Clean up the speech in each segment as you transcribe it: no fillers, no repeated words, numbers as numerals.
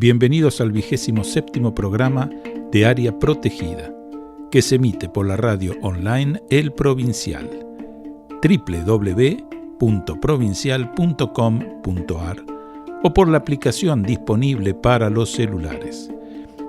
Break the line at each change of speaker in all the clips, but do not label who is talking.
Bienvenidos al 27º programa de Área Protegida, que se emite por la radio online El Provincial, www.provincial.com.ar o por la aplicación disponible para los celulares.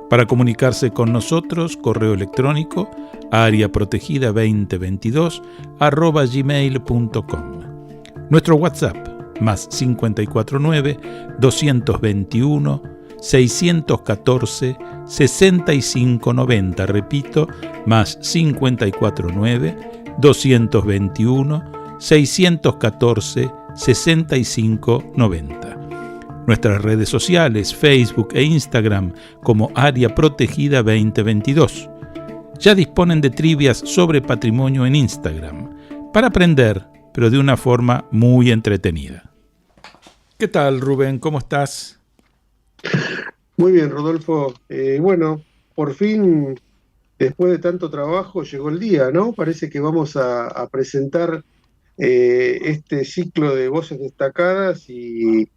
Para comunicarse con nosotros, correo electrónico areaprotegida2022@gmail.com. Nuestro WhatsApp más 549 221 614 6590, repito, más 549 221 614 6590. Nuestras redes sociales, Facebook e Instagram como Área Protegida 2022. Ya disponen de trivias sobre patrimonio en Instagram, para aprender, pero de una forma muy entretenida. ¿Qué tal, Rubén? ¿Cómo estás?
Muy bien, Rodolfo. Bueno, por fin, después de tanto trabajo, llegó el día, ¿no? Parece que vamos a presentar este ciclo de voces destacadas y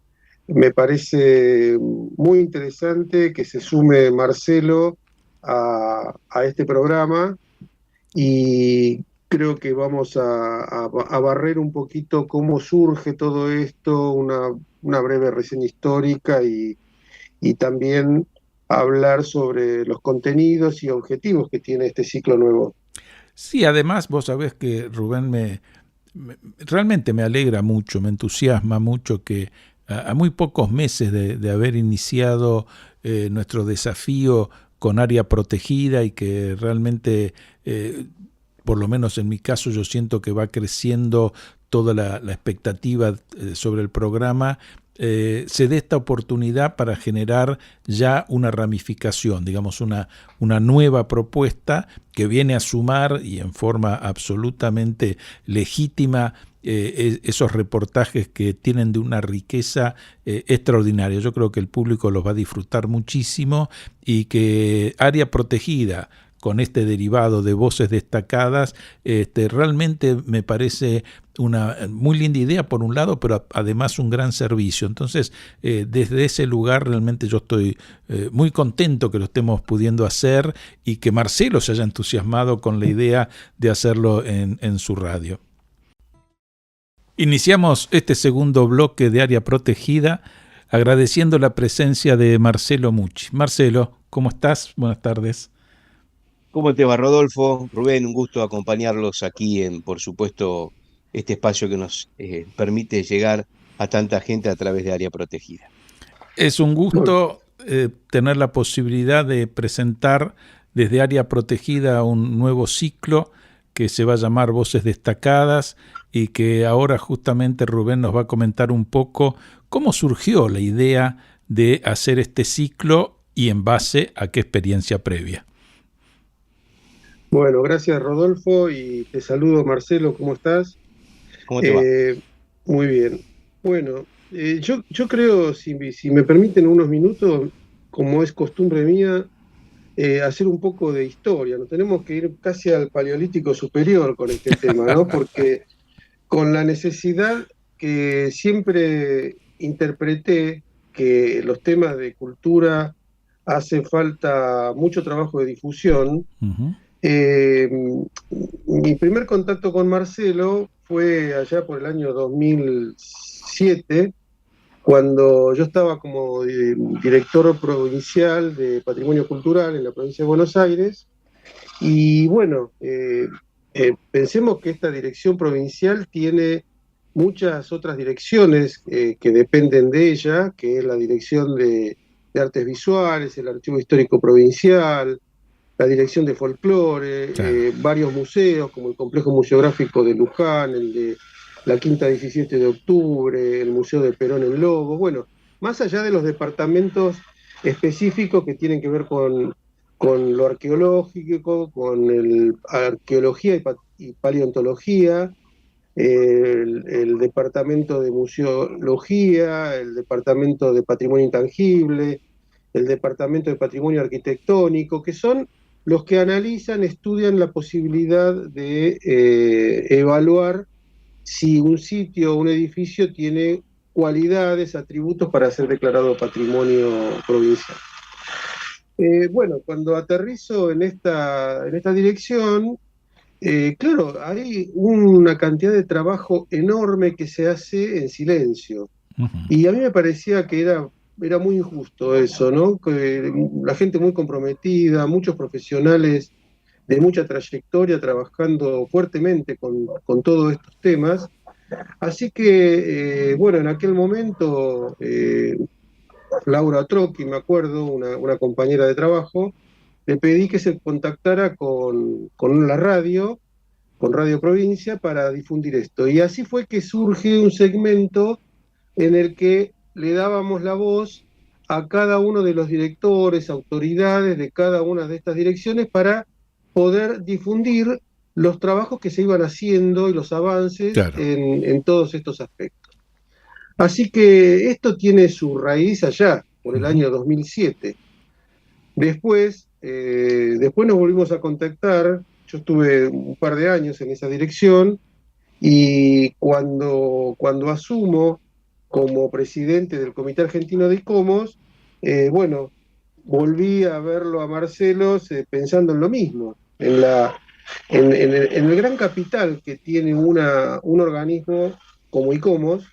me parece muy interesante que se sume Marcelo a este programa y creo que vamos a barrer un poquito cómo surge todo esto, una breve reseña histórica y también hablar sobre los contenidos y objetivos que tiene este ciclo nuevo.
Sí, además vos sabés que Rubén realmente me alegra mucho, me entusiasma mucho que a muy pocos meses de haber iniciado nuestro desafío con Área Protegida y que realmente, por lo menos en mi caso, yo siento que va creciendo toda la expectativa sobre el programa, se dé esta oportunidad para generar ya una ramificación, digamos una nueva propuesta que viene a sumar y en forma absolutamente legítima esos reportajes que tienen de una riqueza extraordinaria. Yo creo que el público los va a disfrutar muchísimo y que Área Protegida, con este derivado de voces destacadas, realmente me parece una muy linda idea por un lado, pero además un gran servicio. Entonces, desde ese lugar realmente yo estoy muy contento que lo estemos pudiendo hacer y que Marcelo se haya entusiasmado con la idea de hacerlo en su radio. Iniciamos este segundo bloque de Área Protegida agradeciendo la presencia de Marcelo Mucci. Marcelo, ¿cómo estás? Buenas tardes.
¿Cómo te va, Rodolfo? Rubén, un gusto acompañarlos aquí en, por supuesto, este espacio que nos permite llegar a tanta gente a través de Área Protegida.
Es un gusto tener la posibilidad de presentar desde Área Protegida un nuevo ciclo que se va a llamar Voces Destacadas y que ahora justamente Rubén nos va a comentar un poco cómo surgió la idea de hacer este ciclo y en base a qué experiencia previa.
Bueno, gracias Rodolfo y te saludo Marcelo, ¿cómo estás?
¿Cómo te va?
Muy bien. Bueno, yo creo, si me permiten unos minutos, como es costumbre mía, hacer un poco de historia. Nos tenemos que ir casi al Paleolítico Superior con este tema, ¿no? Porque con la necesidad que siempre interpreté que los temas de cultura hacen falta mucho trabajo de difusión.
Uh-huh.
Mi primer contacto con Marcelo fue allá por el año 2007, cuando yo estaba como director provincial de Patrimonio Cultural en la provincia de Buenos Aires. Y bueno, pensemos que esta dirección provincial tiene muchas otras direcciones que dependen de ella, que es la Dirección de Artes Visuales, el Archivo Histórico Provincial, la Dirección de Folclore,
Claro.
Varios museos, como el Complejo Museográfico de Luján, el de la Quinta 17 de Octubre, el Museo de Perón en Lobos. Bueno, más allá de los departamentos específicos que tienen que ver con lo arqueológico, con arqueología y paleontología, el departamento de museología, el departamento de patrimonio intangible, el departamento de patrimonio arquitectónico, que son los que analizan, estudian la posibilidad de evaluar si un sitio o un edificio tiene cualidades, atributos para ser declarado patrimonio provincial. Bueno, cuando aterrizo en esta dirección, claro, hay una cantidad de trabajo enorme que se hace en silencio. Y a mí me parecía que era muy injusto eso, ¿no? Que la gente muy comprometida, muchos profesionales de mucha trayectoria trabajando fuertemente con todos estos temas. Así que, bueno, en aquel momento, Laura Trocchi, me acuerdo, una compañera de trabajo, le pedí que se contactara con la radio, con Radio Provincia, para difundir esto. Y así fue que surge un segmento en el que le dábamos la voz a cada uno de los directores, autoridades de cada una de estas direcciones para poder difundir los trabajos que se iban haciendo y los avances
Claro.
en todos estos aspectos. Así que esto tiene su raíz allá, por el año 2007. Después nos volvimos a contactar, yo estuve un par de años en esa dirección, y cuando asumo como presidente del Comité Argentino de ICOMOS, bueno, volví a verlo a Marcelo pensando en lo mismo, en el gran capital que tiene un organismo como ICOMOS,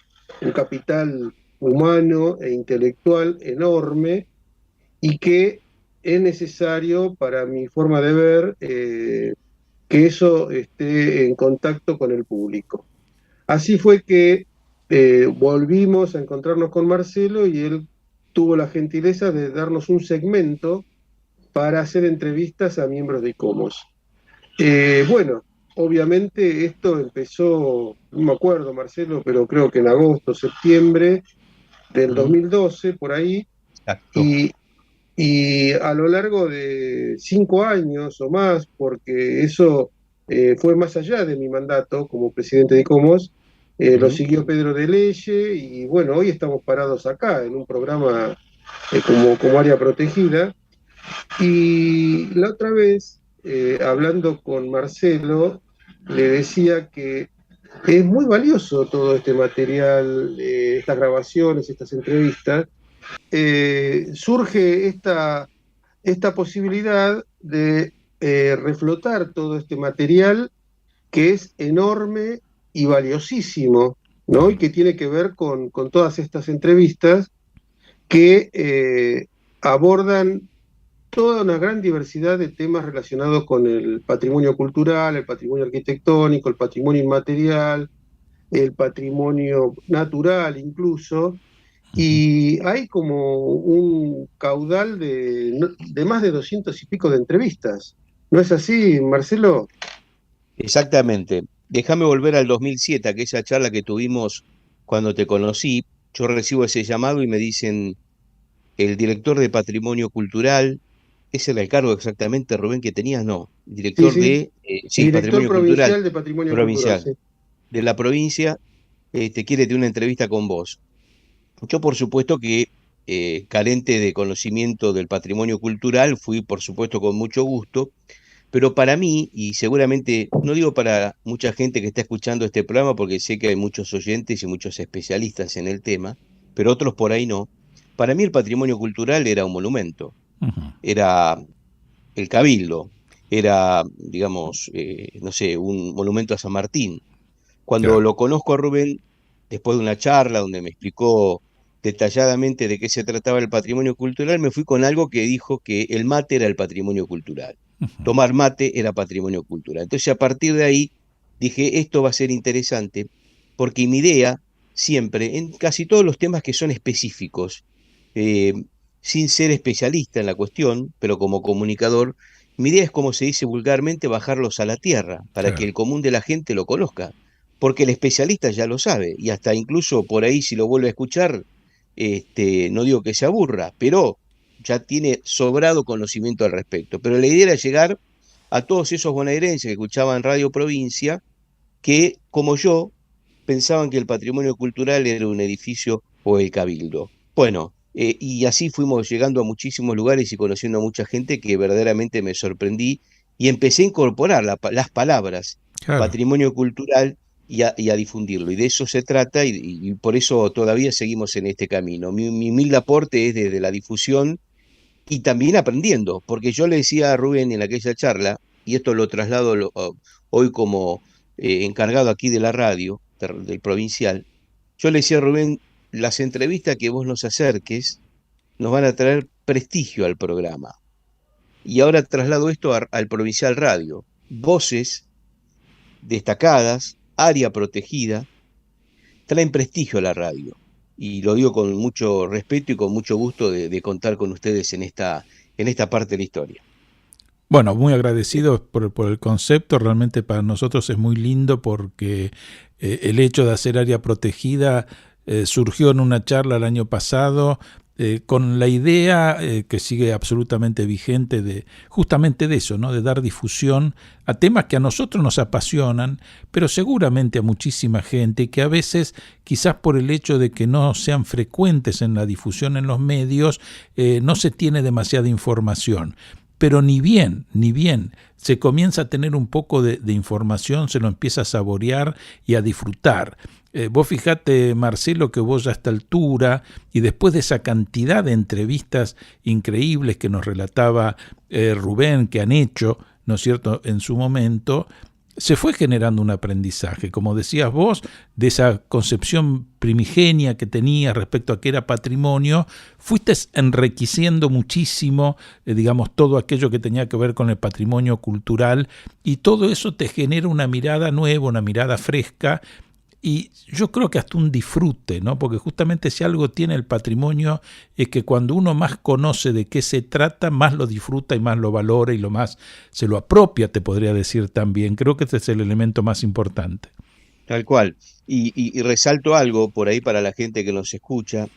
un capital humano e intelectual enorme, y que es necesario, para mi forma de ver, que eso esté en contacto con el público. Así fue que volvimos a encontrarnos con Marcelo y él tuvo la gentileza de darnos un segmento para hacer entrevistas a miembros de ICOMOS. Bueno, obviamente esto empezó, no me acuerdo, Marcelo, pero creo que en agosto, septiembre del 2012, por ahí.
Exacto.
Y a lo largo de 5 años o más, porque eso fue más allá de mi mandato como presidente de ICOMOS, lo siguió Pedro de Leye, y bueno, hoy estamos parados acá en un programa como área protegida. Y la otra vez, hablando con Marcelo, le decía que es muy valioso todo este material, estas grabaciones, estas entrevistas. Surge esta posibilidad de reflotar todo este material que es enorme y valiosísimo, ¿no? Y que tiene que ver con todas estas entrevistas que abordan toda una gran diversidad de temas relacionados con el patrimonio cultural, el patrimonio arquitectónico, el patrimonio inmaterial, el patrimonio natural incluso. Y hay como un caudal de más de 200 y pico de entrevistas. ¿No es así, Marcelo?
Exactamente. Déjame volver al 2007, aquella charla que tuvimos cuando te conocí. Yo recibo ese llamado y me dicen, el director de Patrimonio Cultural, ¿ese era el cargo exactamente, Rubén, que tenías? No,
Sí,
director
sí.
de,
Director
Patrimonio Cultural,
provincial de Patrimonio Cultural,
provincial,
sí.
de la provincia, te quiere tener una entrevista con vos. Yo, por supuesto que, carente de conocimiento del patrimonio cultural, fui, por supuesto, con mucho gusto, pero para mí, y seguramente, no digo para mucha gente que está escuchando este programa, porque sé que hay muchos oyentes y muchos especialistas en el tema, pero otros por ahí no, para mí el patrimonio cultural era un monumento, era el Cabildo, era, digamos, no sé, un monumento a San Martín. Cuando
Claro.
lo conozco a Rubén, después de una charla donde me explicó detalladamente de qué se trataba el patrimonio cultural, me fui con algo que dijo que el mate era el patrimonio cultural. Tomar mate era patrimonio cultural. Entonces, a partir de ahí, dije, esto va a ser interesante, porque mi idea, siempre, en casi todos los temas que son específicos, eh, sin ser especialista en la cuestión, pero como comunicador, mi idea es, como se dice vulgarmente, bajarlos a la tierra, para que
Claro.
el común de la gente lo conozca, porque el especialista ya lo sabe, y hasta incluso por ahí si lo vuelve a escuchar, no digo que se aburra, pero ya tiene sobrado conocimiento al respecto. Pero la idea era llegar a todos esos bonaerenses que escuchaban Radio Provincia, que, como yo, pensaban que el patrimonio cultural era un edificio o el cabildo. Bueno, y así fuimos llegando a muchísimos lugares y conociendo a mucha gente que verdaderamente me sorprendí y empecé a incorporar las palabras
Claro.
patrimonio cultural y a difundirlo. Y de eso se trata, y por eso todavía seguimos en este camino. Mi humilde aporte es desde la difusión y también aprendiendo, porque yo le decía a Rubén en aquella charla, y esto lo traslado hoy como encargado aquí de la radio, del provincial, yo le decía a Rubén, las entrevistas que vos nos acerques nos van a traer prestigio al programa. Y ahora traslado esto al provincial radio. Voces destacadas, área protegida, traen prestigio a la radio. Y lo digo con mucho respeto y con mucho gusto de contar con ustedes en esta parte de la historia.
Bueno, muy agradecidos por el concepto. Realmente para nosotros es muy lindo porque el hecho de hacer área protegida surgió en una charla el año pasado con la idea que sigue absolutamente vigente de justamente de eso, ¿no? De dar difusión a temas que a nosotros nos apasionan, pero seguramente a muchísima gente que a veces, quizás por el hecho de que no sean frecuentes en la difusión en los medios, no se tiene demasiada información. Pero ni bien se comienza a tener un poco de información, se lo empieza a saborear y a disfrutar. Vos fijate, Marcelo, que vos a esta altura, y después de esa cantidad de entrevistas increíbles que nos relataba Rubén, que han hecho, ¿no es cierto?, en su momento, se fue generando un aprendizaje, como decías vos, de esa concepción primigenia que tenías respecto a qué era patrimonio, fuiste enriqueciendo muchísimo, digamos, todo aquello que tenía que ver con el patrimonio cultural, y todo eso te genera una mirada nueva, una mirada fresca, y yo creo que hasta un disfrute, ¿no? Porque justamente si algo tiene el patrimonio es que cuando uno más conoce de qué se trata, más lo disfruta y más lo valora y lo más se lo apropia, te podría decir también. Creo que ese es el elemento más importante.
Tal cual. Y resalto algo por ahí para la gente que nos escucha,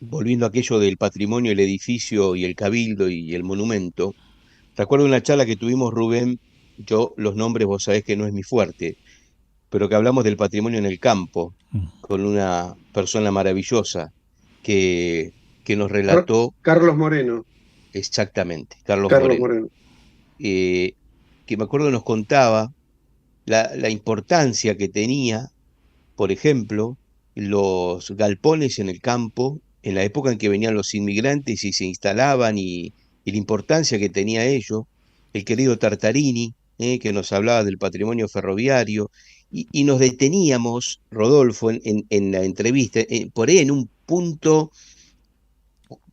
volviendo a aquello del patrimonio, el edificio y el cabildo y el monumento. Recuerdo una charla que tuvimos, Rubén, yo los nombres vos sabés que no es mi fuerte, pero que hablamos del patrimonio en el campo, con una persona maravillosa que nos relató.
Carlos Moreno.
Exactamente, Carlos Moreno. Que me acuerdo nos contaba la importancia que tenía, por ejemplo, los galpones en el campo, en la época en que venían los inmigrantes y se instalaban, y la importancia que tenía ello, el querido Tartarini, que nos hablaba del patrimonio ferroviario, y nos deteníamos, Rodolfo, en la entrevista, por ahí en un punto,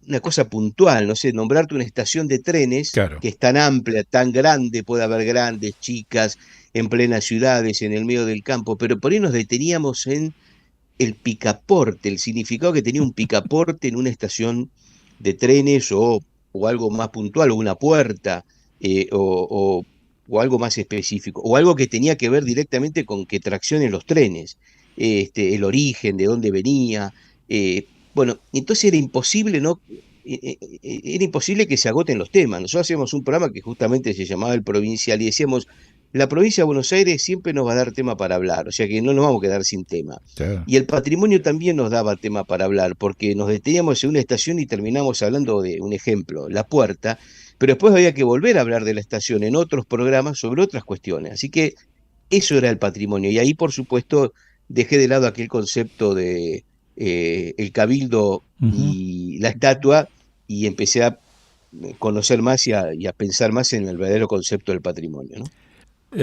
una cosa puntual, no sé, nombrarte una estación de trenes, claro, que es tan amplia, tan grande, puede haber grandes, chicas, en plenas ciudades, en el medio del campo, pero por ahí nos deteníamos en el picaporte, el significado que tenía un picaporte en una estación de trenes o algo más puntual, o una puerta, o algo más específico, o algo que tenía que ver directamente con que traccionen los trenes, el origen, de dónde venía. Bueno, entonces era imposible, ¿no? Era imposible que se agoten los temas. Nosotros hacíamos un programa que justamente se llamaba El Provincial y decíamos, la provincia de Buenos Aires siempre nos va a dar tema para hablar, o sea que no nos vamos a quedar sin tema. Claro. Y el patrimonio también nos daba tema para hablar, porque nos deteníamos en una estación y terminamos hablando de un ejemplo, La Puerta, pero después había que volver a hablar de la estación en otros programas sobre otras cuestiones. Así que eso era el patrimonio. Y ahí, por supuesto, dejé de lado aquel concepto de el cabildo y la estatua, y empecé a conocer más y a pensar más en el verdadero concepto del patrimonio, ¿no?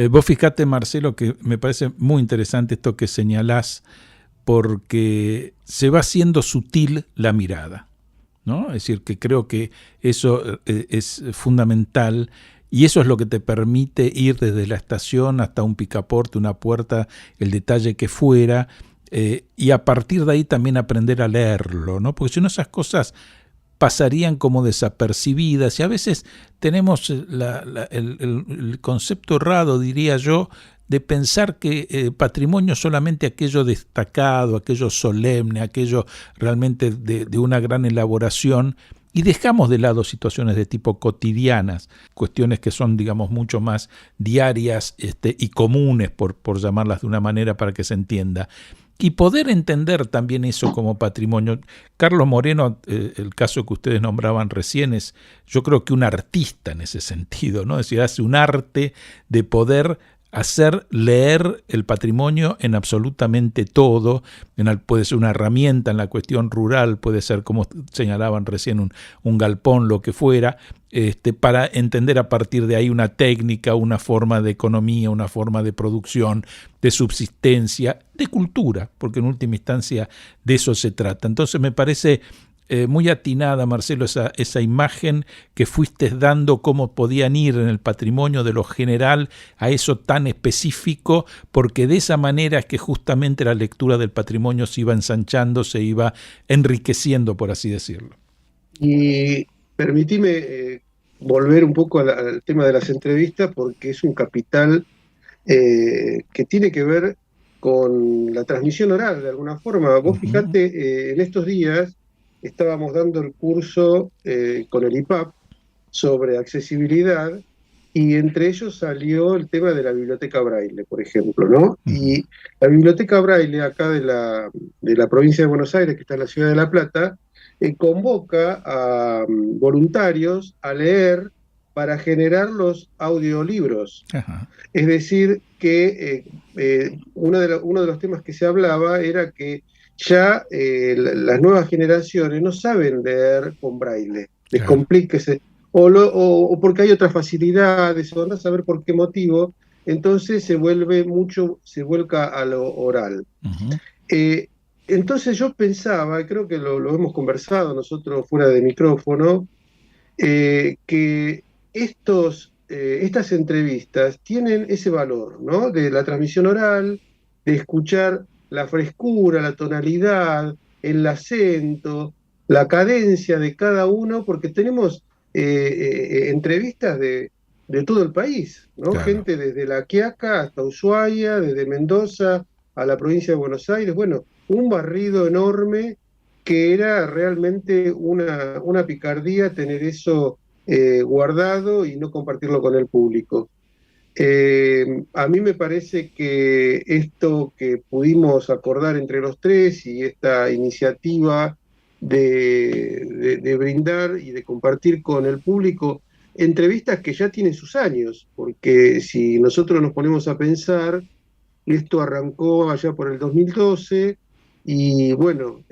Vos fijate, Marcelo, que me parece muy interesante esto que señalás, porque se va haciendo sutil la mirada, ¿no? Es decir, que creo que eso es fundamental, y eso es lo que te permite ir desde la estación hasta un picaporte, una puerta, el detalle que fuera, y a partir de ahí también aprender a leerlo, ¿no? Porque si no, esas cosas pasarían como desapercibidas, y a veces tenemos el concepto errado, diría yo, de pensar que patrimonio es solamente aquello destacado, aquello solemne, aquello realmente de una gran elaboración, y dejamos de lado situaciones de tipo cotidianas, cuestiones que son, digamos, mucho más diarias y comunes, por llamarlas de una manera para que se entienda. Y poder entender también eso como patrimonio. Carlos Moreno, el caso que ustedes nombraban recién, es yo creo que un artista en ese sentido, ¿no? Es decir, hace un arte de poder hacer leer el patrimonio en absolutamente todo. Puede ser una herramienta en la cuestión rural, puede ser, como señalaban recién, un galpón, lo que fuera, para entender a partir de ahí una técnica, una forma de economía, una forma de producción, de subsistencia, de cultura, porque en última instancia de eso se trata. Entonces me parece muy atinada, Marcelo, esa imagen que fuiste dando, cómo podían ir en el patrimonio de lo general a eso tan específico, porque de esa manera es que justamente la lectura del patrimonio se iba ensanchando, se iba enriqueciendo, por así decirlo.
Y permitime volver un poco al tema de las entrevistas, porque es un capital que tiene que ver con la transmisión oral, de alguna forma. Vos fijate, en estos días estábamos dando el curso con el IPAP sobre accesibilidad, y entre ellos salió el tema de la biblioteca Braille, por ejemplo, ¿no? Y la biblioteca Braille acá de la provincia de Buenos Aires, que está en la ciudad de La Plata, convoca a voluntarios a leer para generar los audiolibros.
Ajá.
Es decir, que uno de los temas que se hablaba era que ya las nuevas generaciones no saben leer con braille, les
Claro.
complica, o porque hay otras facilidades, o andás a saber por qué motivo, entonces se vuelca a lo oral.
Uh-huh.
Eh, entonces yo pensaba, y creo que lo hemos conversado nosotros fuera de micrófono, que estas entrevistas tienen ese valor, ¿no? De la transmisión oral, de escuchar la frescura, la tonalidad, el acento, la cadencia de cada uno, porque tenemos entrevistas de todo el país, ¿no?
Claro.
Gente desde La Quiaca hasta Ushuaia, desde Mendoza a la provincia de Buenos Aires, bueno, un barrido enorme que era realmente una picardía tener eso guardado y no compartirlo con el público. A mí me parece que esto que pudimos acordar entre los tres y esta iniciativa de brindar y de compartir con el público entrevistas que ya tienen sus años, porque si nosotros nos ponemos a pensar, esto arrancó allá por el 2012 y bueno,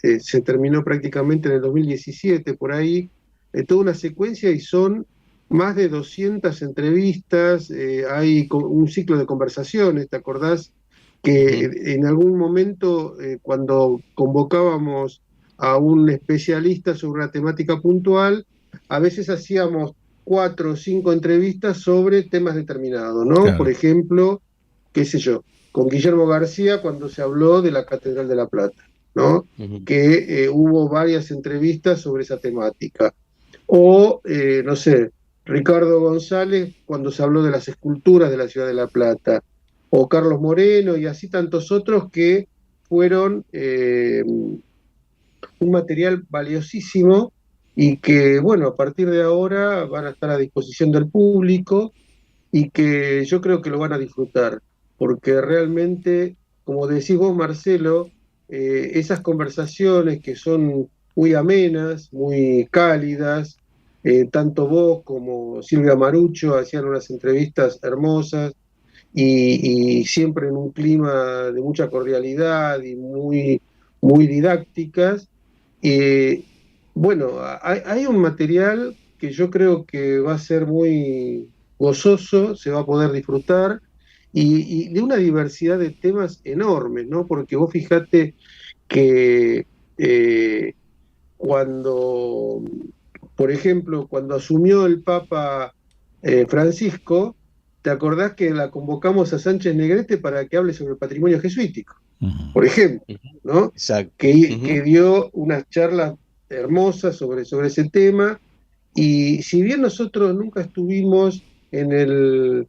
se terminó prácticamente en el 2017, por ahí, toda una secuencia, y son más de 200 entrevistas, hay un ciclo de conversaciones, ¿te acordás? Que en algún momento, cuando convocábamos a un especialista sobre una temática puntual, a veces hacíamos 4 o 5 entrevistas sobre temas determinados, ¿no?
Claro.
Por ejemplo, qué sé yo, con Guillermo García cuando se habló de la Catedral de La Plata, ¿no? Que hubo varias entrevistas sobre esa temática. O, no sé, Ricardo González cuando se habló de las esculturas de la ciudad de La Plata. O Carlos Moreno y así tantos otros que fueron un material valiosísimo y que, bueno, a partir de ahora van a estar a disposición del público y que yo creo que lo van a disfrutar, porque realmente, como decís vos, Marcelo, esas conversaciones que son muy amenas, muy cálidas, tanto vos como Silvia Marucho hacían unas entrevistas hermosas y siempre en un clima de mucha cordialidad y muy didácticas. Eh, bueno, hay un material que yo creo que va a ser muy gozoso, se va a poder disfrutar, y de una diversidad de temas enormes, ¿no? Porque vos fijate que cuando, por ejemplo, cuando asumió el Papa Francisco, ¿te acordás que la convocamos a Sánchez Negrete para que hable sobre el patrimonio jesuítico?
Uh-huh.
Por ejemplo, ¿no?
Exacto.
Que dio unas charlas hermosas sobre ese tema, y si bien nosotros nunca estuvimos en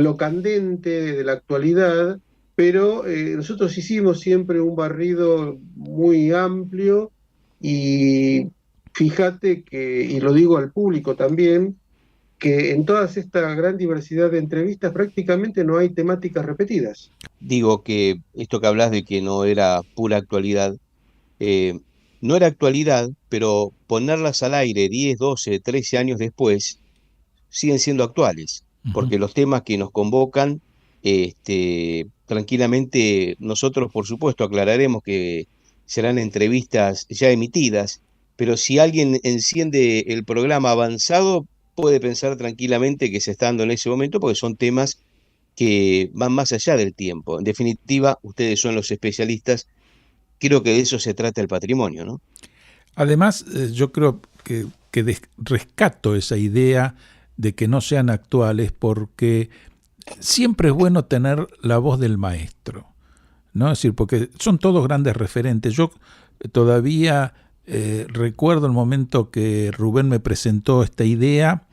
lo candente de la actualidad, pero nosotros hicimos siempre un barrido muy amplio, y fíjate que, y lo digo al público también, que en toda esta gran diversidad de entrevistas prácticamente no hay temáticas repetidas.
Digo que esto que hablas de que no era pura actualidad, no era actualidad, pero ponerlas al aire 10, 12, 13 años después siguen siendo actuales. porque los temas que nos convocan, tranquilamente nosotros, por supuesto, aclararemos que serán entrevistas ya emitidas, pero si alguien enciende el programa avanzado, puede pensar tranquilamente que se está dando en ese momento, porque son temas que van más allá del tiempo. En definitiva, ustedes son los especialistas, creo que de eso se trata el patrimonio, ¿no?
Además, yo creo que rescato esa idea de que no sean actuales, porque siempre es bueno tener la voz del maestro, ¿no? Es decir, porque son todos grandes referentes. Yo todavía recuerdo el momento que Rubén me presentó esta idea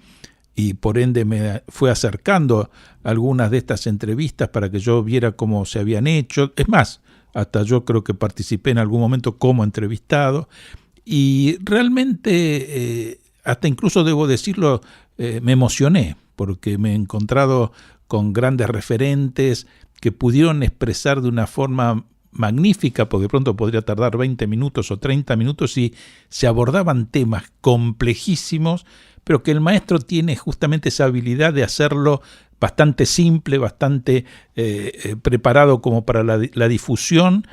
y por ende me fue acercando algunas de estas entrevistas para que yo viera cómo se habían hecho. Es más, hasta yo creo que participé en algún momento como entrevistado. Y realmente, hasta incluso debo decirlo, me emocioné, porque me he encontrado con grandes referentes que pudieron expresar de una forma magnífica, porque de pronto podría tardar 20 minutos o 30 minutos y se abordaban temas complejísimos, pero que el maestro tiene justamente esa habilidad de hacerlo bastante simple, bastante preparado como para la difusión,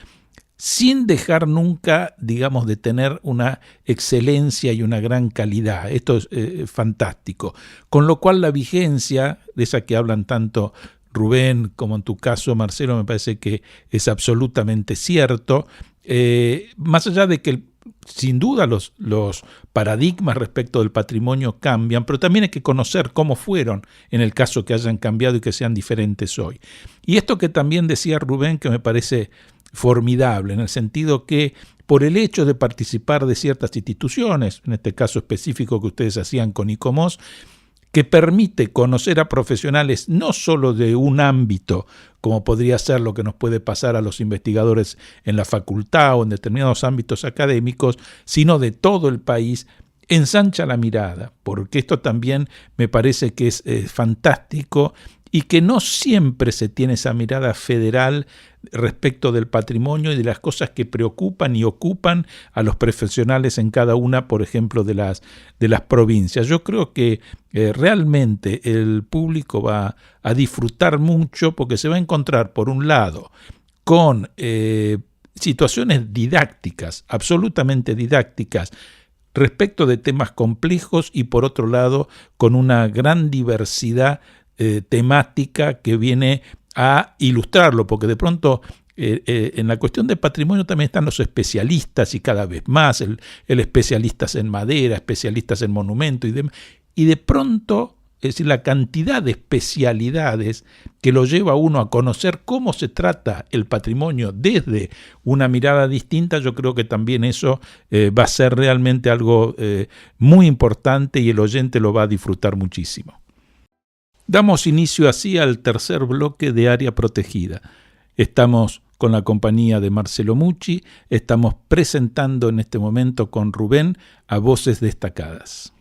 sin dejar nunca, digamos, de tener una excelencia y una gran calidad. Esto es fantástico. Con lo cual la vigencia, de esa que hablan tanto Rubén como en tu caso, Marcelo, me parece que es absolutamente cierto. Más allá de que sin duda los paradigmas respecto del patrimonio cambian, pero también hay que conocer cómo fueron en el caso que hayan cambiado y que sean diferentes hoy. Y esto que también decía Rubén, que me parece formidable, en el sentido que por el hecho de participar de ciertas instituciones, en este caso específico que ustedes hacían con ICOMOS, que permite conocer a profesionales no solo de un ámbito, como podría ser lo que nos puede pasar a los investigadores en la facultad o en determinados ámbitos académicos, sino de todo el país, ensancha la mirada, porque esto también me parece que es fantástico y que no siempre se tiene esa mirada federal respecto del patrimonio y de las cosas que preocupan y ocupan a los profesionales en cada una, por ejemplo, de las provincias. Yo creo que realmente el público va a disfrutar mucho porque se va a encontrar, por un lado, con situaciones didácticas, absolutamente didácticas, respecto de temas complejos y, por otro lado, con una gran diversidad temática que viene a ilustrarlo, porque de pronto en la cuestión de patrimonio también están los especialistas y cada vez más, el especialistas en madera, especialistas en monumento y de pronto, es decir, la cantidad de especialidades que lo lleva a uno a conocer cómo se trata el patrimonio desde una mirada distinta, yo creo que también eso va a ser realmente algo muy importante y el oyente lo va a disfrutar muchísimo. Damos inicio así al tercer bloque de Área Protegida. Estamos con la compañía de Marcelo Mucci, estamos presentando en este momento con Rubén a Voces Destacadas.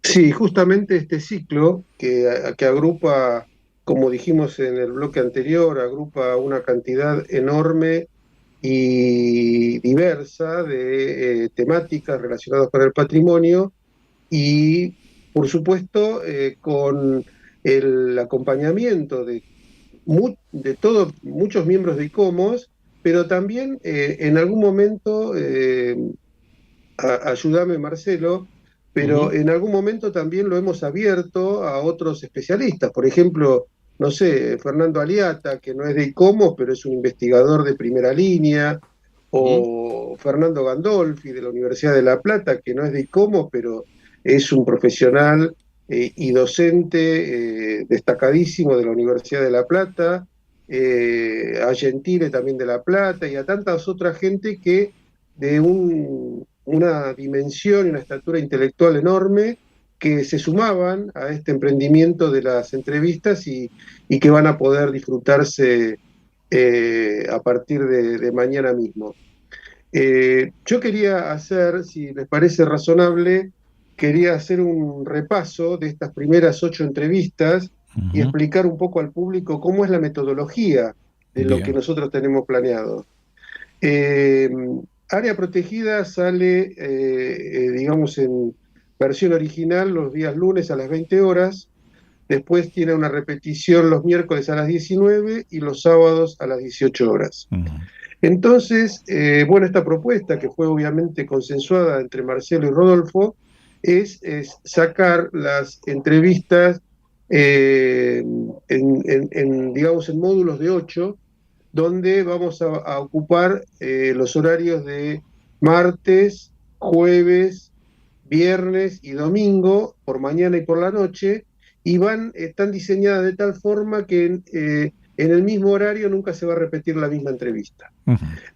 Sí, justamente este ciclo que agrupa, como dijimos en el bloque anterior, agrupa una cantidad enorme y diversa de temáticas relacionadas con el patrimonio y, por supuesto, con el acompañamiento de muchos miembros de ICOMOS, pero también en algún momento, ayúdame Marcelo, pero en algún momento también lo hemos abierto a otros especialistas. Por ejemplo, no sé, Fernando Aliata, que no es de ICOMOS, pero es un investigador de primera línea, o Fernando Gandolfi, de la Universidad de La Plata, que no es de ICOMOS, pero es un profesional y docente destacadísimo de la Universidad de La Plata, a Gentile también de La Plata, y a tantas otras gente que de una dimensión y una estatura intelectual enorme que se sumaban a este emprendimiento de las entrevistas y que van a poder disfrutarse a partir de mañana mismo. Yo quería hacer, si les parece razonable, quería hacer un repaso de estas primeras 8 entrevistas y explicar un poco al público cómo es la metodología de lo que nosotros tenemos planeado. Área Protegida sale, digamos, en versión original los días lunes a las 20 horas. después tiene una repetición los miércoles a las 19 y los sábados a las 18 horas. Entonces, bueno, esta propuesta, que fue obviamente consensuada entre Marcelo y Rodolfo, es sacar las entrevistas digamos, en módulos de 8, donde vamos a ocupar los horarios de martes, jueves, viernes y domingo, por mañana y por la noche, y están diseñadas de tal forma que en el mismo horario nunca se va a repetir la misma entrevista.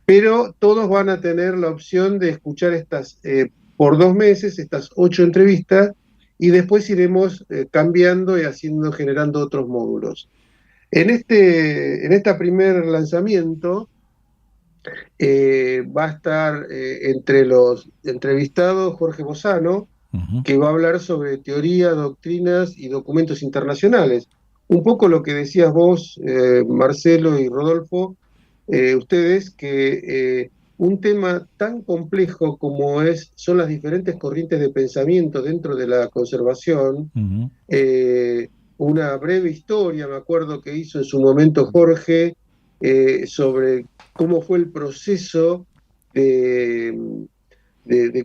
Pero todos van a tener la opción de escuchar estas, por 2 meses, estas 8 entrevistas, y después iremos cambiando y generando otros módulos. En esta primer lanzamiento va a estar entre los entrevistados Jorge Bozano, que va a hablar sobre teoría, doctrinas y documentos internacionales. Un poco lo que decías vos, Marcelo y Rodolfo, ustedes, que un tema tan complejo como son las diferentes corrientes de pensamiento dentro de la conservación, una breve historia, me acuerdo que hizo en su momento Jorge, sobre cómo fue el proceso de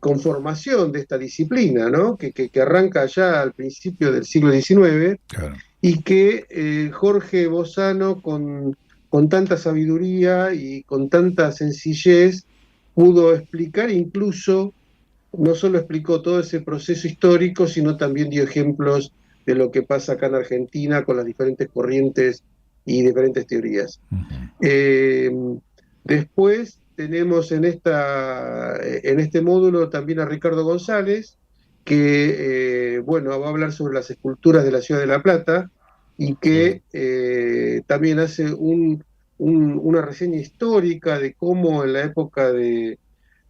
conformación de esta disciplina, ¿no? Que arranca ya al principio del siglo XIX, claro. Y que Jorge Bozano, con tanta sabiduría y con tanta sencillez, pudo explicar, incluso no solo explicó todo ese proceso histórico, sino también dio ejemplos de lo que pasa acá en Argentina con las diferentes corrientes y diferentes teorías. Después tenemos en este módulo también a Ricardo González, que bueno, va a hablar sobre las esculturas de la Ciudad de La Plata, y que también hace una reseña histórica de cómo en la época de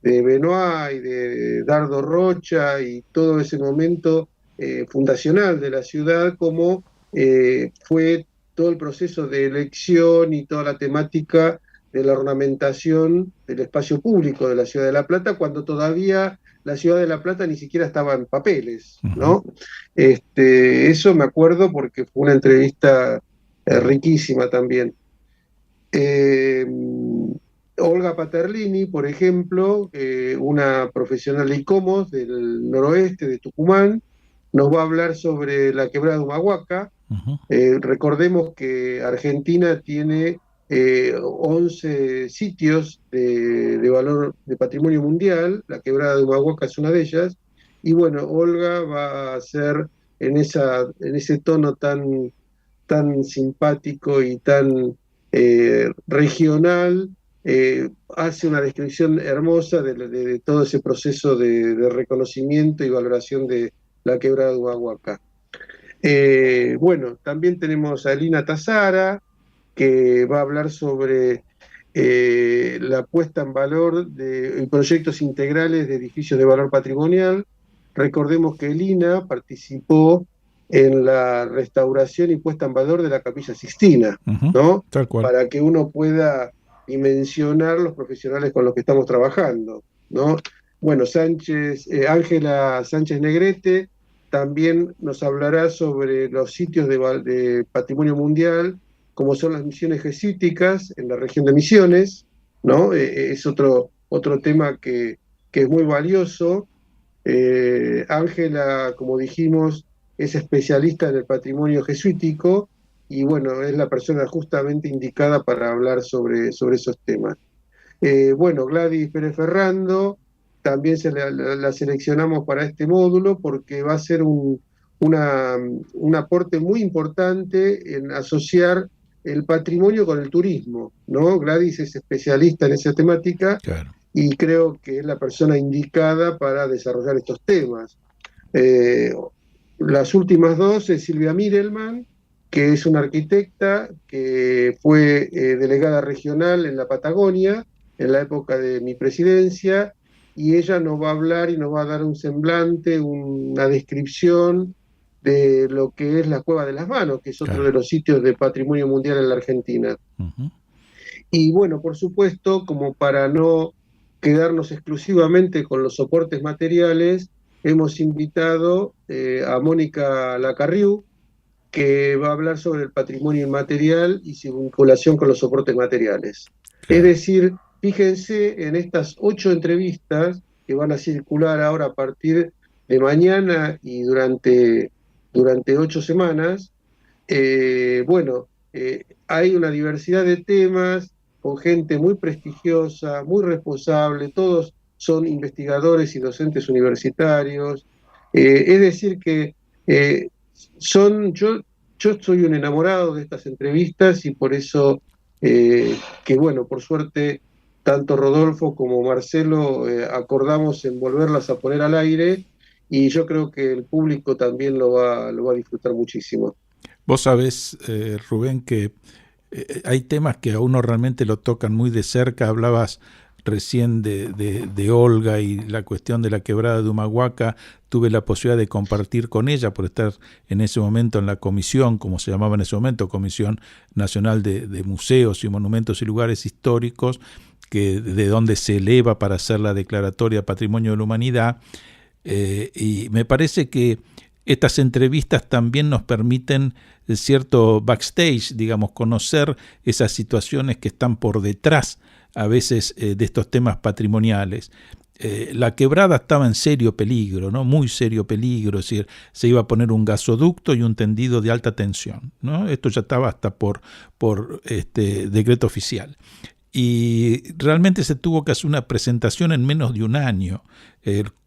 Benoit y de Dardo Rocha y todo ese momento fundacional de la ciudad, cómo fue todo el proceso de elección y toda la temática de la ornamentación del espacio público de la Ciudad de La Plata, cuando todavía la Ciudad de La Plata ni siquiera estaba en papeles, ¿no? Eso me acuerdo porque fue una entrevista riquísima también. Olga Paterlini, por ejemplo, una profesional de ICOMOS del noroeste de Tucumán, nos va a hablar sobre la quebrada de Humahuaca. Recordemos que Argentina tiene 11 sitios de valor de patrimonio mundial, la quebrada de Humahuaca es una de ellas, y bueno, Olga va a hacer en ese tono tan simpático y tan regional, hace una descripción hermosa de todo ese proceso de reconocimiento y valoración de la quebrada de Humahuaca. Bueno, también tenemos a Elina Tazara, que va a hablar sobre la puesta en valor de proyectos integrales de edificios de valor patrimonial. Recordemos que Elina participó en la restauración y puesta en valor de la Capilla Sixtina, ¿no? Tal cual. Para que uno pueda dimensionar los profesionales con los que estamos trabajando, ¿no? Bueno, Ángela Sánchez Negrete también nos hablará sobre los sitios de patrimonio mundial, como son las misiones jesíticas en la región de Misiones, ¿no? Es otro tema que es muy valioso. Ángela, como dijimos, es especialista en el patrimonio jesuítico y bueno, es la persona justamente indicada para hablar sobre esos temas. Bueno, Gladys Pérez Ferrando, también la seleccionamos para este módulo porque va a ser un aporte muy importante en asociar el patrimonio con el turismo, ¿no? Gladys es especialista en esa temática, claro, y creo que es la persona indicada para desarrollar estos temas. Las últimas dos es Silvia Mirelman, que es una arquitecta que fue delegada regional en la Patagonia en la época de mi presidencia, y ella nos va a hablar y nos va a dar un semblante, una descripción de lo que es la Cueva de las Manos, que es otro, claro, de los sitios de patrimonio mundial en la Argentina. Y bueno, por supuesto, como para no quedarnos exclusivamente con los soportes materiales, hemos invitado a Mónica Lacarriu, que va a hablar sobre el patrimonio inmaterial y su vinculación con los soportes materiales. Es
Claro.
decir, fíjense en estas 8 entrevistas que van a circular ahora a partir de mañana y durante 8 semanas. Bueno, hay una diversidad de temas con gente muy prestigiosa, muy responsable, todos son investigadores y docentes universitarios. Es decir, que eh, yo soy un enamorado de estas entrevistas y por eso, que bueno, por suerte, tanto Rodolfo como Marcelo acordamos en volverlas a poner al aire y yo creo que el público también lo va a disfrutar muchísimo.
Vos sabés, Rubén, que hay temas que a uno realmente lo tocan muy de cerca. Hablabas recién de Olga y la cuestión de la quebrada de Humahuaca. Tuve la posibilidad de compartir con ella por estar en ese momento en la comisión, como se llamaba en ese momento, Comisión Nacional de Museos y Monumentos y Lugares Históricos, de donde se eleva para hacer la declaratoria Patrimonio de la Humanidad. Y me parece que estas entrevistas también nos permiten cierto backstage, digamos, conocer esas situaciones que están por detrás a veces de estos temas patrimoniales. La quebrada estaba en serio peligro, ¿no? Muy serio peligro, es decir, se iba a poner un gasoducto y un tendido de alta tensión, ¿no? Esto ya estaba hasta por decreto oficial. Y realmente se tuvo que hacer una presentación en menos de un año,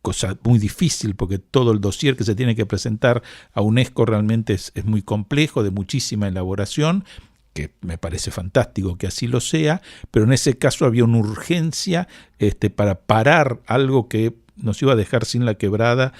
cosa muy difícil porque todo el dossier que se tiene que presentar a UNESCO realmente es muy complejo, de muchísima elaboración, que me parece fantástico que así lo sea, pero en ese caso había una urgencia para parar algo que nos iba a dejar sin la quebrada,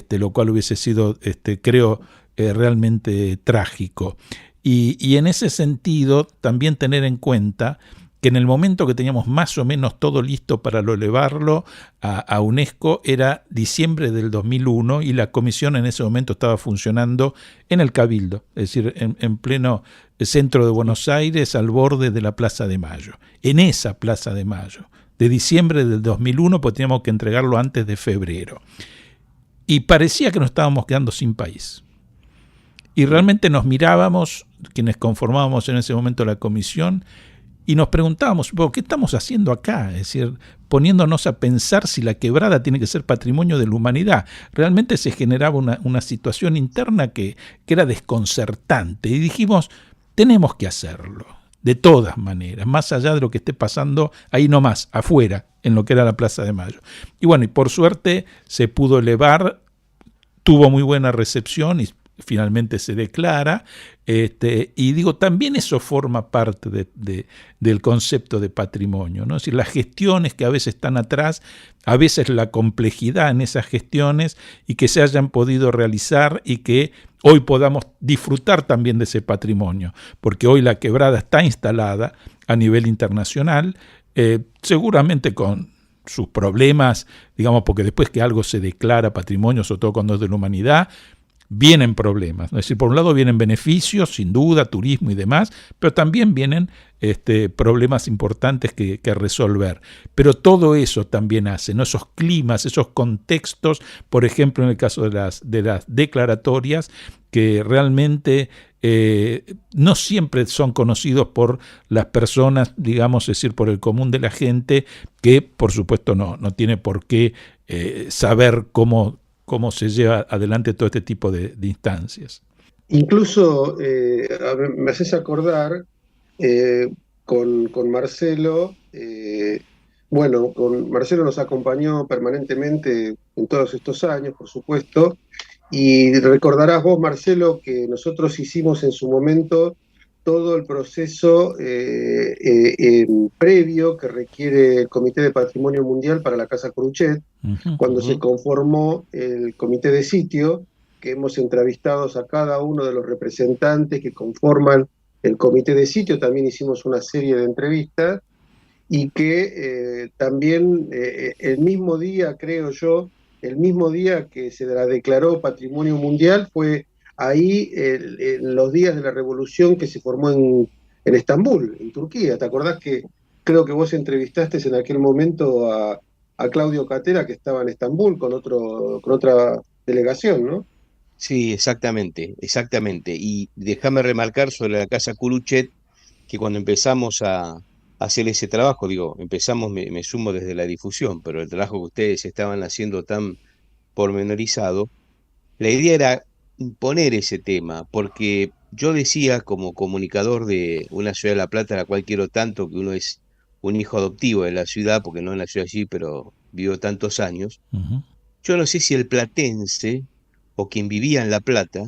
lo cual hubiese sido, creo, realmente trágico. Y en ese sentido, también tener en cuenta que en el momento que teníamos más o menos todo listo para elevarlo a UNESCO era diciembre del 2001 y la comisión en ese momento estaba funcionando en el Cabildo, es decir, en pleno centro de Buenos Aires, al borde de la Plaza de Mayo, en esa Plaza de Mayo, de diciembre del 2001, pues teníamos que entregarlo antes de febrero. Y parecía que nos estábamos quedando sin país. Y realmente nos mirábamos, quienes conformábamos en ese momento la comisión, y nos preguntábamos, ¿qué estamos haciendo acá? Es decir, poniéndonos a pensar si la quebrada tiene que ser patrimonio de la humanidad. Realmente se generaba una situación interna que era desconcertante. Y dijimos, tenemos que hacerlo, de todas maneras, más allá de lo que esté pasando ahí nomás, afuera, en lo que era la Plaza de Mayo. Y bueno, y por suerte se pudo elevar, tuvo muy buena recepción y finalmente se declara, y digo, también eso forma parte del concepto de patrimonio, ¿no? Es decir, las gestiones que a veces están atrás, a veces la complejidad en esas gestiones y que se hayan podido realizar y que hoy podamos disfrutar también de ese patrimonio, porque hoy la quebrada está instalada a nivel internacional, seguramente con sus problemas, digamos, porque después que algo se declara patrimonio, sobre todo cuando es de la humanidad, vienen problemas. Es decir, por un lado vienen beneficios, sin duda, turismo y demás, pero también vienen problemas importantes que resolver. Pero todo eso también hace, ¿no? Esos climas, esos contextos, por ejemplo, en el caso de las declaratorias, que realmente no siempre son conocidos por las personas, digamos, es decir, por el común de la gente, que por supuesto no tiene por qué saber cómo se lleva adelante todo este tipo de instancias.
Incluso me haces acordar eh, con Marcelo, bueno, con Marcelo nos acompañó permanentemente en todos estos años, por supuesto, y recordarás vos, Marcelo, que nosotros hicimos en su momento todo el proceso previo que requiere el Comité de Patrimonio Mundial para la Casa Coruchet,
Uh-huh.
cuando se conformó el comité de sitio, que hemos entrevistado a cada uno de los representantes que conforman el comité de sitio, también hicimos una serie de entrevistas, y que también el mismo día, creo yo, el mismo día que se la declaró Patrimonio Mundial, fue ahí en los días de la revolución que se formó en Estambul, en Turquía. ¿Te acordás que creo que vos entrevistaste en aquel momento a Claudio Catera, que estaba en Estambul con otra delegación, ¿no?
Sí, exactamente, exactamente. Y déjame remarcar sobre la Casa Curuchet que cuando empezamos a hacer ese trabajo, digo, empezamos, me sumo desde la difusión, pero el trabajo que ustedes estaban haciendo tan pormenorizado, la idea era imponer ese tema, porque yo decía como comunicador de una ciudad de La Plata, a la cual quiero tanto, que uno es un hijo adoptivo de la ciudad, porque no nació allí, pero vivió tantos años,
Ujú.
yo no sé si el platense o quien vivía en La Plata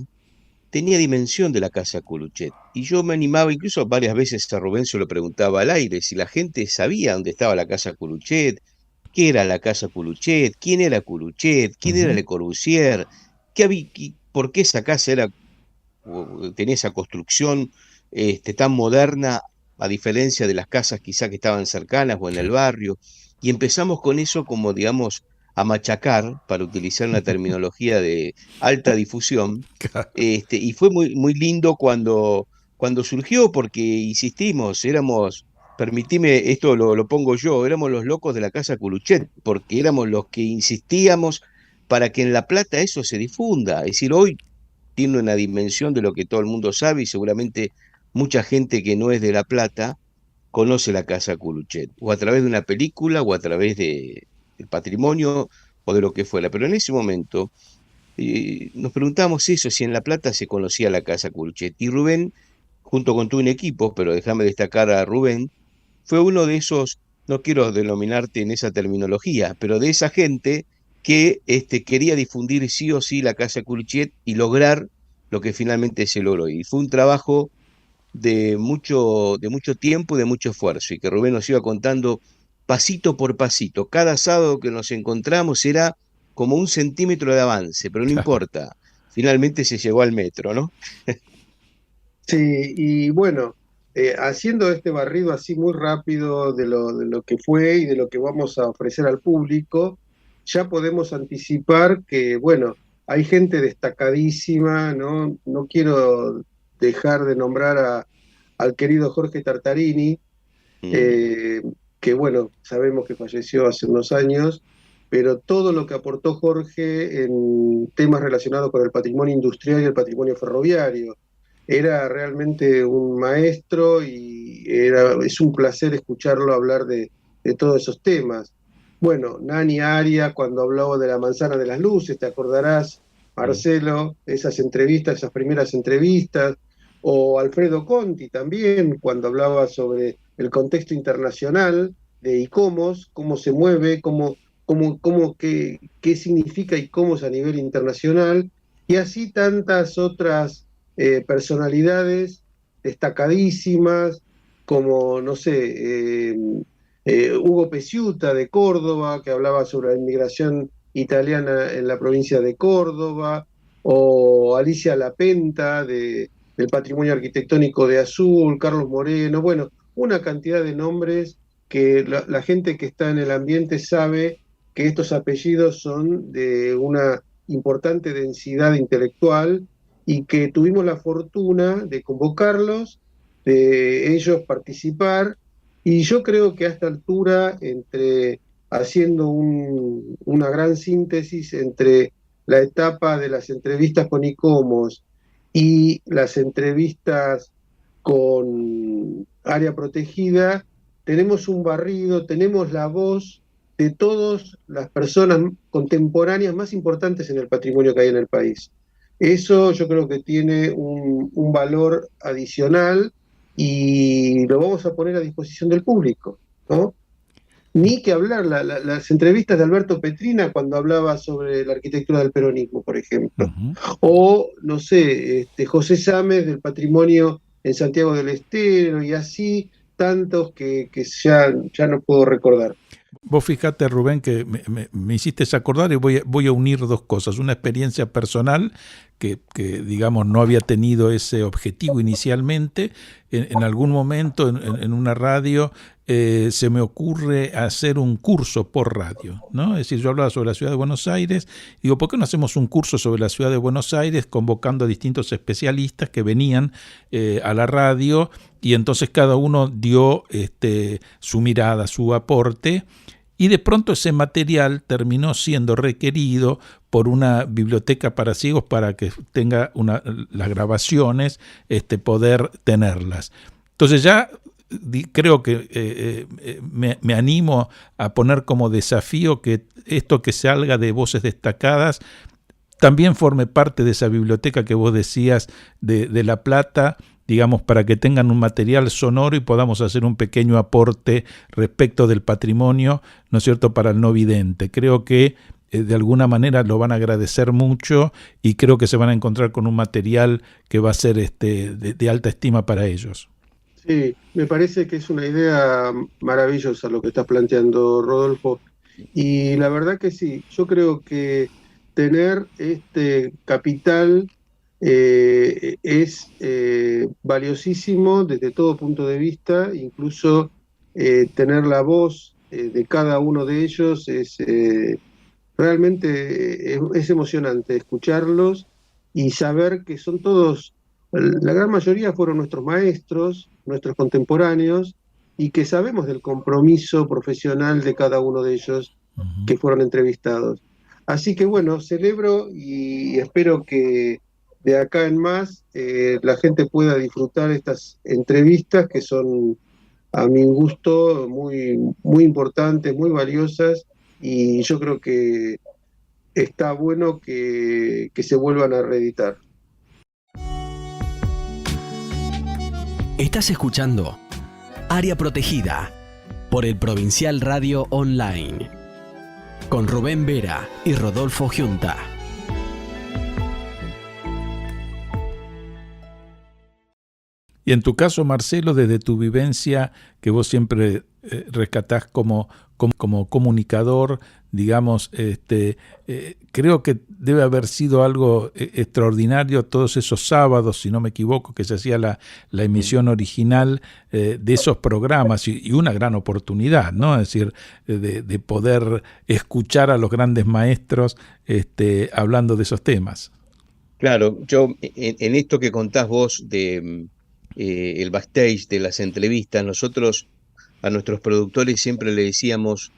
tenía dimensión de la casa Culuchet. Y yo me animaba, incluso varias veces a Rubén se lo preguntaba al aire, si la gente sabía dónde estaba la casa Culuchet, qué era la casa Culuchet, quién era Culuchet, quién era
Ujú.
Le Corbusier, por qué esa casa era, tenía esa construcción tan moderna, a diferencia de las casas quizá que estaban cercanas o en el barrio. Y empezamos con eso como, digamos, a machacar, para utilizar una terminología de alta difusión, y fue muy, muy lindo cuando surgió, porque insistimos, éramos, permitime, esto lo pongo yo, éramos los locos de la Casa Culuchet, porque éramos los que insistíamos para que en La Plata eso se difunda. Es decir, hoy tiene una dimensión de lo que todo el mundo sabe y seguramente mucha gente que no es de La Plata conoce la Casa Culuchet, o a través de una película, o a través del patrimonio, o de lo que fuera. Pero en ese momento nos preguntamos eso, si en La Plata se conocía la Casa Culuchet. Y Rubén, junto con todo un equipo, pero déjame destacar a Rubén, fue uno de esos, no quiero denominarte en esa terminología, pero de esa gente que quería difundir sí o sí la Casa Culuchet y lograr lo que finalmente se logró. Y fue un trabajo de mucho tiempo y de mucho esfuerzo, y que Rubén nos iba contando pasito por pasito. Cada sábado que nos encontramos era como un centímetro de avance, pero no importa. Finalmente se llegó al metro, ¿no?
Sí, y bueno, haciendo este barrido así muy rápido de lo que fue y de lo que vamos a ofrecer al público, ya podemos anticipar que, bueno, hay gente destacadísima, ¿no? No quiero dejar de nombrar al querido Jorge Tartarini,
Mm.
eh, que, bueno, sabemos que falleció hace unos años, pero todo lo que aportó Jorge en temas relacionados con el patrimonio industrial y el patrimonio ferroviario era realmente un maestro y es un placer escucharlo hablar de todos esos temas. Bueno, Nani Aria, cuando hablaba de la manzana de las luces, te acordarás,
Mm.
Marcelo, esas entrevistas, esas primeras entrevistas, o Alfredo Conti también, cuando hablaba sobre el contexto internacional de ICOMOS, cómo se mueve, qué significa ICOMOS a nivel internacional, y así tantas otras personalidades destacadísimas, como, no sé, Hugo Peciuta de Córdoba, que hablaba sobre la inmigración italiana en la provincia de Córdoba, o Alicia Lapenta del patrimonio arquitectónico de Azul, Carlos Moreno, bueno, una cantidad de nombres que la gente que está en el ambiente sabe que estos apellidos son de una importante densidad intelectual y que tuvimos la fortuna de convocarlos, de ellos participar, y yo creo que a esta altura, entre haciendo una gran síntesis entre la etapa de las entrevistas con ICOMOS y las entrevistas con área protegida, tenemos un barrido, tenemos la voz de todas las personas contemporáneas más importantes en el patrimonio que hay en el país. Eso yo creo que tiene un valor adicional y lo vamos a poner a disposición del público, ¿no? Ni que hablar las entrevistas de Alberto Petrina cuando hablaba sobre la arquitectura del peronismo, por ejemplo.
Ujú.
O, no sé, José Sámez del patrimonio en Santiago del Estero y así tantos que ya no puedo recordar.
Vos fijate, Rubén, que me hiciste acordar y voy a unir dos cosas. Una experiencia personal que, digamos, no había tenido ese objetivo inicialmente. En algún momento, en una radio, se me ocurre hacer un curso por radio, ¿no? Es decir, yo hablaba sobre la ciudad de Buenos Aires. Digo, ¿por qué no hacemos un curso sobre la ciudad de Buenos Aires convocando a distintos especialistas que venían a la radio? Y entonces cada uno dio su mirada, su aporte. y de pronto ese material terminó siendo requerido por una biblioteca para ciegos para que tenga las grabaciones, poder tenerlas. Entonces ya creo que me animo a poner como desafío que esto que salga de Voces Destacadas también forme parte de esa biblioteca que vos decías de La Plata, digamos, para que tengan un material sonoro y podamos hacer un pequeño aporte respecto del patrimonio, ¿no es cierto?, para el no vidente. Creo que de alguna manera lo van a agradecer mucho y creo que se van a encontrar con un material que va a ser de alta estima para ellos.
Sí, me parece que es una idea maravillosa lo que estás planteando, Rodolfo. Y la verdad que sí, yo creo que tener este capital es valiosísimo desde todo punto de vista, incluso tener la voz de cada uno de ellos es realmente es emocionante escucharlos y saber que son todos, la gran mayoría fueron nuestros maestros, nuestros contemporáneos, y que sabemos del compromiso profesional de cada uno de ellos que fueron entrevistados. Así que bueno, celebro y espero que de acá en más la gente pueda disfrutar estas entrevistas que son a mi gusto muy importantes, muy valiosas, y yo creo que está bueno que se vuelvan a reeditar.
Estás escuchando Área Protegida por el Provincial Radio Online con Rubén Vera y Rodolfo Giunta.
Y en tu caso, Marcelo, desde tu vivencia, que vos siempre rescatás como comunicador, digamos, creo que debe haber sido algo extraordinario todos esos sábados, si no me equivoco, que se hacía la emisión original de esos programas y una gran oportunidad, ¿no? Es decir, de poder escuchar a los grandes maestros hablando de esos temas.
Claro, yo en esto que contás vos de el backstage de las entrevistas, nosotros a nuestros productores siempre le decíamos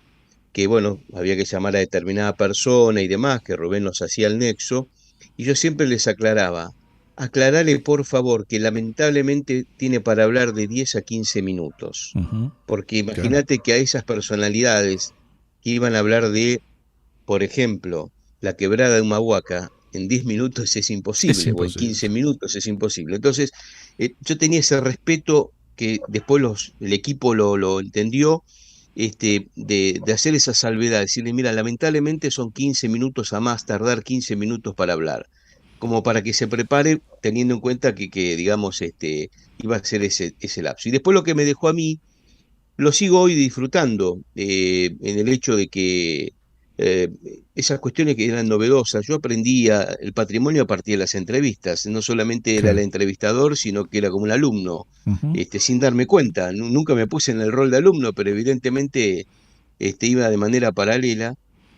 que, bueno, había que llamar a determinada persona y demás, que Rubén nos hacía el nexo, y yo siempre les aclarale por favor que lamentablemente tiene para hablar de 10 a 15 minutos, porque imagínate que a esas personalidades que iban a hablar de, por ejemplo, la quebrada de Humahuaca, en 10 minutos es imposible, o en 15 minutos es imposible. Entonces, yo tenía ese respeto que después el equipo lo entendió, de hacer esa salvedad, decirle, mira, lamentablemente son 15 minutos a más, tardar 15 minutos para hablar, como para que se prepare, teniendo en cuenta que digamos, iba a ser ese lapso. Y después lo que me dejó a mí, lo sigo hoy disfrutando, en el hecho de que eh, esas cuestiones que eran novedosas, yo aprendía el patrimonio a partir de las entrevistas, no solamente era el entrevistador, sino que era como un alumno, sin darme cuenta, nunca me puse en el rol de alumno, pero evidentemente iba de manera paralela.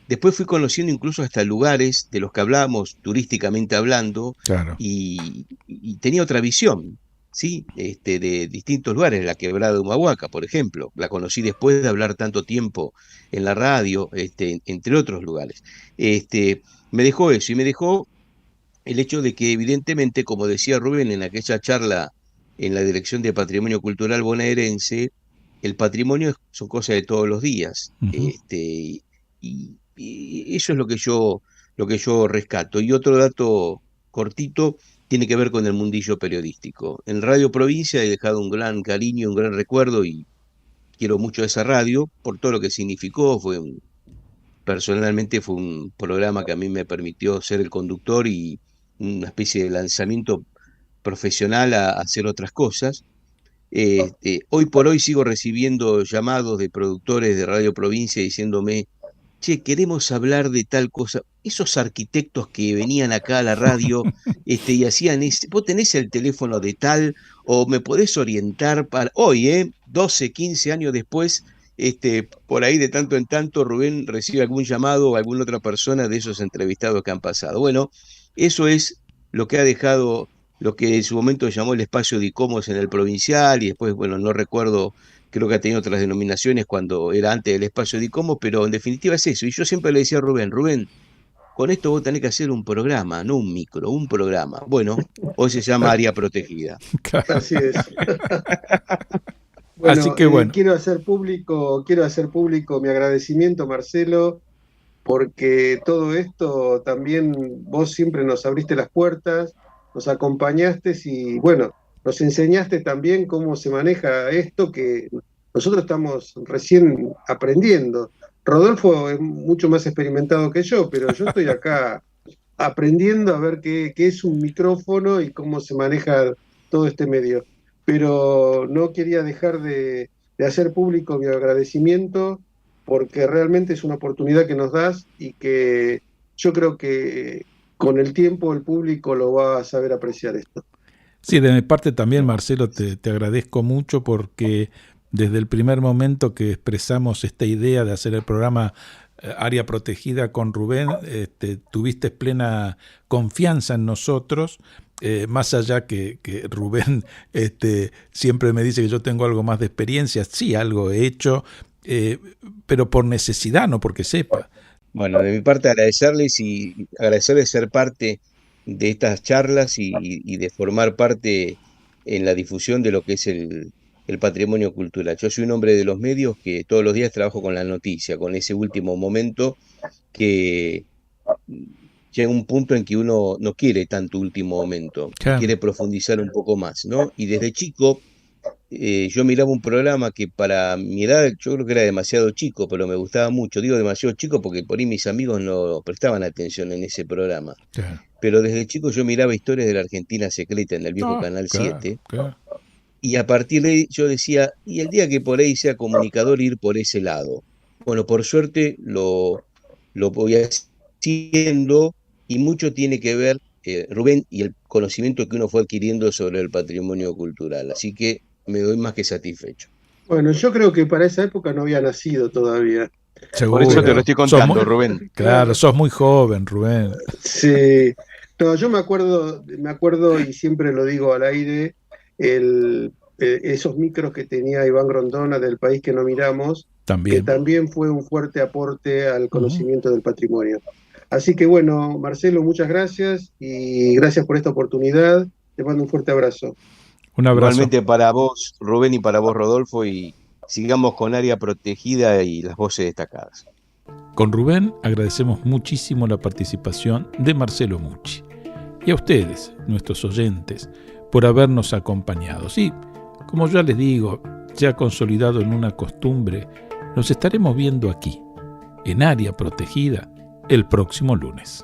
Después fui conociendo incluso hasta lugares de los que hablábamos, turísticamente hablando,
Claro.
y tenía otra visión, ¿sí? De distintos lugares, la quebrada de Humahuaca, por ejemplo, la conocí después de hablar tanto tiempo en la radio, entre otros lugares. Me dejó eso, y me dejó el hecho de que evidentemente, como decía Rubén en aquella charla en la Dirección de Patrimonio Cultural Bonaerense, el patrimonio son cosas de todos los días, y eso es lo que yo rescato. Y otro dato cortito tiene que ver con el mundillo periodístico. En Radio Provincia he dejado un gran cariño, un gran recuerdo, y quiero mucho esa radio por todo lo que significó. Personalmente fue un programa que a mí me permitió ser el conductor y una especie de lanzamiento profesional a hacer otras cosas. Hoy por hoy sigo recibiendo llamados de productores de Radio Provincia diciéndome, che, queremos hablar de tal cosa. Esos arquitectos que venían acá a la radio y hacían vos tenés el teléfono de tal, o me podés orientar para hoy, 12, 15 años después, por ahí de tanto en tanto Rubén recibe algún llamado o alguna otra persona de esos entrevistados que han pasado. Bueno, eso es lo que ha dejado, lo que en su momento llamó el espacio de ICOMOS en el Provincial, y después, bueno, no recuerdo creo que ha tenido otras denominaciones cuando era antes del espacio de ICOMOS, pero en definitiva es eso. Y yo siempre le decía a Rubén, con esto vos tenés que hacer un programa, no un micro, un programa. Bueno, hoy se llama Área Protegida.
Claro.
Así es. Bueno,
Así que bueno.
quiero hacer público mi agradecimiento, Marcelo, porque todo esto también vos siempre nos abriste las puertas, nos acompañaste y bueno, nos enseñaste también cómo se maneja esto que nosotros estamos recién aprendiendo. Rodolfo es mucho más experimentado que yo, pero yo estoy acá aprendiendo a ver qué es un micrófono y cómo se maneja todo este medio. Pero no quería dejar de hacer público mi agradecimiento porque realmente es una oportunidad que nos das y que yo creo que con el tiempo el público lo va a saber apreciar esto.
Sí, de mi parte también, Marcelo, te agradezco mucho porque desde el primer momento que expresamos esta idea de hacer el programa Área Protegida con Rubén, tuviste plena confianza en nosotros, más allá que Rubén siempre me dice que yo tengo algo más de experiencia, sí, algo he hecho, pero por necesidad, no porque sepa.
Bueno, de mi parte agradecerles ser parte de estas charlas y de formar parte en la difusión de lo que es el patrimonio cultural. Yo soy un hombre de los medios que todos los días trabajo con la noticia, con ese último momento que llega un punto en que uno no quiere tanto último momento,
Claro.
quiere profundizar un poco más, ¿no? Y desde chico yo miraba un programa que para mi edad yo creo que era demasiado chico, pero me gustaba mucho. Digo demasiado chico porque por ahí mis amigos no prestaban atención en ese programa.
Claro.
Pero desde chico yo miraba Historias de la Argentina Secreta en el viejo Canal 7.
Claro.
Y a partir de ahí yo decía, y el día que por ahí sea comunicador, ir por ese lado. Bueno, por suerte lo voy haciendo y mucho tiene que ver, Rubén, y el conocimiento que uno fue adquiriendo sobre el patrimonio cultural. Así que me doy más que satisfecho.
Bueno, yo creo que para esa época no había nacido todavía.
Seguro.
Por eso te lo estoy contando, Rubén.
Claro, sos muy joven, Rubén.
Sí, no, yo me acuerdo y siempre lo digo al aire, esos micros que tenía Iván Grondona del País que no miramos,
También.
que también fue un fuerte aporte al conocimiento del patrimonio. Así que bueno, Marcelo, muchas gracias y gracias por esta oportunidad. Te mando un fuerte abrazo.
Un abrazo.
Igualmente para vos, Rubén, y para vos, Rodolfo, y sigamos con Área Protegida y las voces destacadas.
Con Rubén agradecemos muchísimo la participación de Marcelo Mucci. Y a ustedes, nuestros oyentes, por habernos acompañado. Sí, como ya les digo, ya consolidado en una costumbre, nos estaremos viendo aquí, en Área Protegida, el próximo lunes.